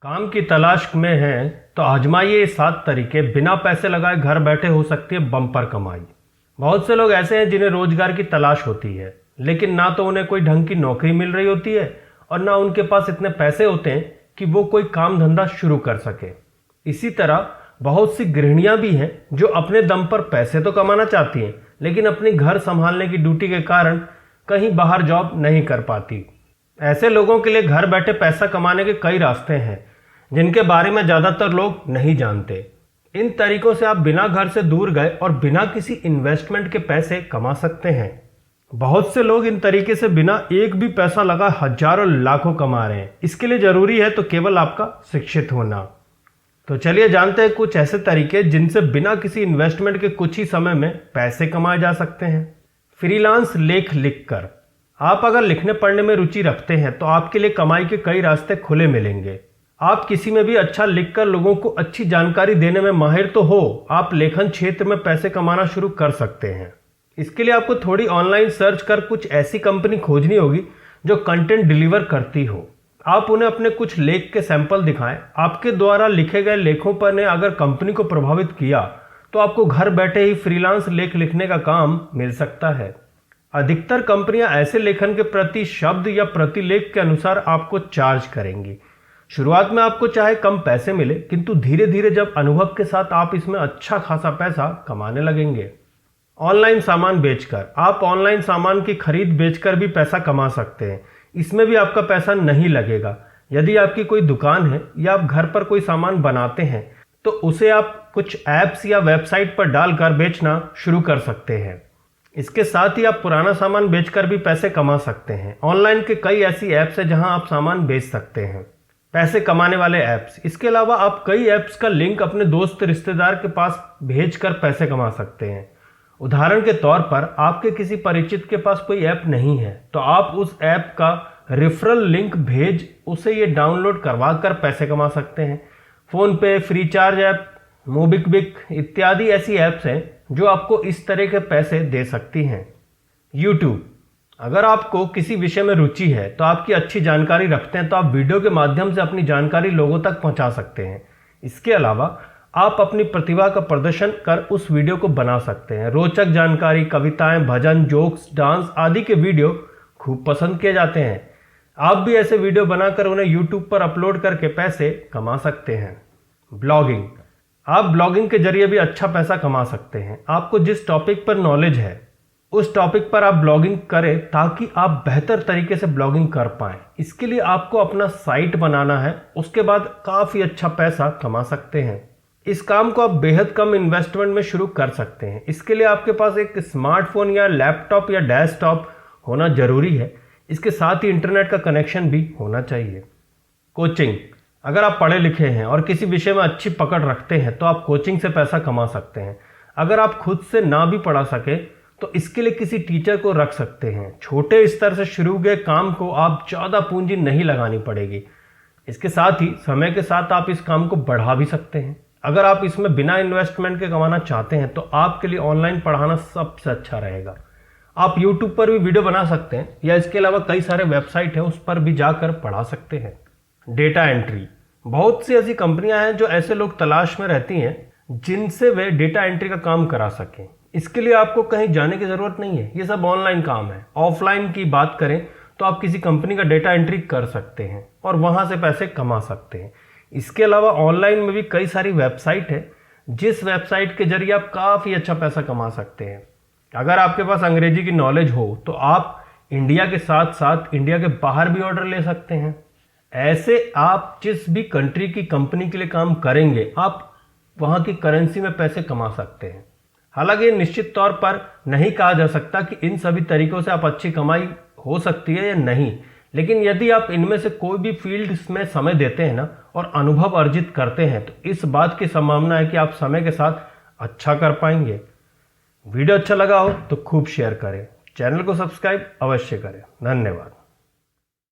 काम की तलाश में हैं तो आजमाइए ये 7 तरीके, बिना पैसे लगाए घर बैठे हो सकती है बम्पर कमाई। बहुत से लोग ऐसे हैं जिन्हें रोजगार की तलाश होती है, लेकिन ना तो उन्हें कोई ढंग की नौकरी मिल रही होती है और ना उनके पास इतने पैसे होते हैं कि वो कोई काम धंधा शुरू कर सके। इसी तरह बहुत सी गृहिणियां भी हैं जो अपने दम पर पैसे तो कमाना चाहती हैं, लेकिन अपनी घर संभालने की ड्यूटी के कारण कहीं बाहर जॉब नहीं कर पाती। ऐसे लोगों के लिए घर बैठे पैसा कमाने के कई रास्ते हैं जिनके बारे में ज़्यादातर लोग नहीं जानते। इन तरीकों से आप बिना घर से दूर गए और बिना किसी इन्वेस्टमेंट के पैसे कमा सकते हैं। बहुत से लोग इन तरीके से बिना एक भी पैसा लगा हजारों लाखों कमा रहे हैं। इसके लिए ज़रूरी है तो केवल आपका शिक्षित होना। तो चलिए जानते हैं कुछ ऐसे तरीके जिनसे बिना किसी इन्वेस्टमेंट के कुछ ही समय में पैसे कमाए जा सकते हैं। फ्रीलांस लेख लिखकर। आप अगर लिखने पढ़ने में रुचि रखते हैं तो आपके लिए कमाई के कई रास्ते खुले मिलेंगे। आप किसी में भी अच्छा लिखकर लोगों को अच्छी जानकारी देने में माहिर तो हो, आप लेखन क्षेत्र में पैसे कमाना शुरू कर सकते हैं। इसके लिए आपको थोड़ी ऑनलाइन सर्च कर कुछ ऐसी कंपनी खोजनी होगी जो कंटेंट डिलीवर करती हो। आप उन्हें अपने कुछ लेख के सैंपल दिखाएं। आपके द्वारा लिखे गए लेखों पर ने अगर कंपनी को प्रभावित किया तो आपको घर बैठे ही फ्रीलांस लेख लिखने का काम मिल सकता है। अधिकतर कंपनियां ऐसे लेखन के प्रति शब्द या प्रति लेख के अनुसार आपको चार्ज करेंगी। शुरुआत में आपको चाहे कम पैसे मिले, किंतु धीरे धीरे जब अनुभव के साथ आप इसमें अच्छा खासा पैसा कमाने लगेंगे। ऑनलाइन सामान बेचकर। आप ऑनलाइन सामान की खरीद बेचकर भी पैसा कमा सकते हैं। इसमें भी आपका पैसा नहीं लगेगा। यदि आपकी कोई दुकान है या आप घर पर कोई सामान बनाते हैं तो उसे आप कुछ ऐप्स या वेबसाइट पर डालकर बेचना शुरू कर सकते हैं। इसके साथ ही आप पुराना सामान बेचकर भी पैसे कमा सकते हैं। ऑनलाइन के कई ऐसी ऐप्स हैं जहां आप सामान बेच सकते हैं। पैसे कमाने वाले ऐप्स। इसके अलावा आप कई ऐप्स का लिंक अपने दोस्त रिश्तेदार के पास भेजकर पैसे कमा सकते हैं। उदाहरण के तौर पर आपके किसी परिचित के पास कोई ऐप नहीं है तो आप उस ऐप का रेफरल लिंक भेज उसे ये डाउनलोड करवा कर पैसे कमा सकते हैं। फोन पे, फ्रीचार्ज ऐप, मोबिक्विक इत्यादि ऐसी ऐप्स हैं जो आपको इस तरह के पैसे दे सकती हैं। यूट्यूब। अगर आपको किसी विषय में रुचि है तो आपकी अच्छी जानकारी रखते हैं तो आप वीडियो के माध्यम से अपनी जानकारी लोगों तक पहुंचा सकते हैं। इसके अलावा आप अपनी प्रतिभा का प्रदर्शन कर उस वीडियो को बना सकते हैं। रोचक जानकारी, कविताएं, भजन, जोक्स, डांस आदि के वीडियो खूब पसंद किए जाते हैं। आप भी ऐसे वीडियो बनाकर उन्हें यूट्यूब पर अपलोड करके पैसे कमा सकते हैं। ब्लॉगिंग। आप ब्लॉगिंग के जरिए भी अच्छा पैसा कमा सकते हैं। आपको जिस टॉपिक पर नॉलेज है उस टॉपिक पर आप ब्लॉगिंग करें ताकि आप बेहतर तरीके से ब्लॉगिंग कर पाएं। इसके लिए आपको अपना साइट बनाना है, उसके बाद काफ़ी अच्छा पैसा कमा सकते हैं। इस काम को आप बेहद कम इन्वेस्टमेंट में शुरू कर सकते हैं। इसके लिए आपके पास एक स्मार्टफोन या लैपटॉप या डेस्कटॉप होना जरूरी है। इसके साथ ही इंटरनेट का कनेक्शन भी होना चाहिए। कोचिंग। अगर आप पढ़े लिखे हैं और किसी विषय में अच्छी पकड़ रखते हैं तो आप कोचिंग से पैसा कमा सकते हैं। अगर आप खुद से ना भी पढ़ा सके तो इसके लिए किसी टीचर को रख सकते हैं। छोटे स्तर से शुरू हुए काम को आप ज़्यादा पूंजी नहीं लगानी पड़ेगी। इसके साथ ही समय के साथ आप इस काम को बढ़ा भी सकते हैं। अगर आप इसमें बिना इन्वेस्टमेंट के कमाना चाहते हैं तो आपके लिए ऑनलाइन पढ़ाना सबसे अच्छा रहेगा। आप यूट्यूब पर भी वीडियो बना सकते हैं या इसके अलावा कई सारे वेबसाइट हैं उस पर भी जाकर पढ़ा सकते हैं। Data entry. बहुत सी ऐसी कंपनियां हैं जो ऐसे लोग तलाश में रहती हैं जिनसे वे डेटा एंट्री का काम करा सकें। इसके लिए आपको कहीं जाने की ज़रूरत नहीं है, ये सब ऑनलाइन काम है। ऑफलाइन की बात करें तो आप किसी कंपनी का डेटा एंट्री कर सकते हैं और वहाँ से पैसे कमा सकते हैं। इसके अलावा ऑनलाइन में भी कई सारी वेबसाइट है जिस वेबसाइट के जरिए आप काफ़ी अच्छा पैसा कमा सकते हैं। अगर आपके पास अंग्रेजी की नॉलेज हो तो आप इंडिया के साथ साथ इंडिया के बाहर भी ऑर्डर ले सकते हैं। ऐसे आप जिस भी कंट्री की कंपनी के लिए काम करेंगे आप वहाँ की करेंसी में पैसे कमा सकते हैं। हालांकि ये निश्चित तौर पर नहीं कहा जा सकता कि इन सभी तरीकों से आप अच्छी कमाई हो सकती है या नहीं, लेकिन यदि आप इनमें से कोई भी फील्ड में समय देते हैं ना और अनुभव अर्जित करते हैं तो इस बात की संभावना है कि आप समय के साथ अच्छा कर पाएंगे। वीडियो अच्छा लगा हो तो खूब शेयर करें, चैनल को सब्सक्राइब अवश्य करें। धन्यवाद।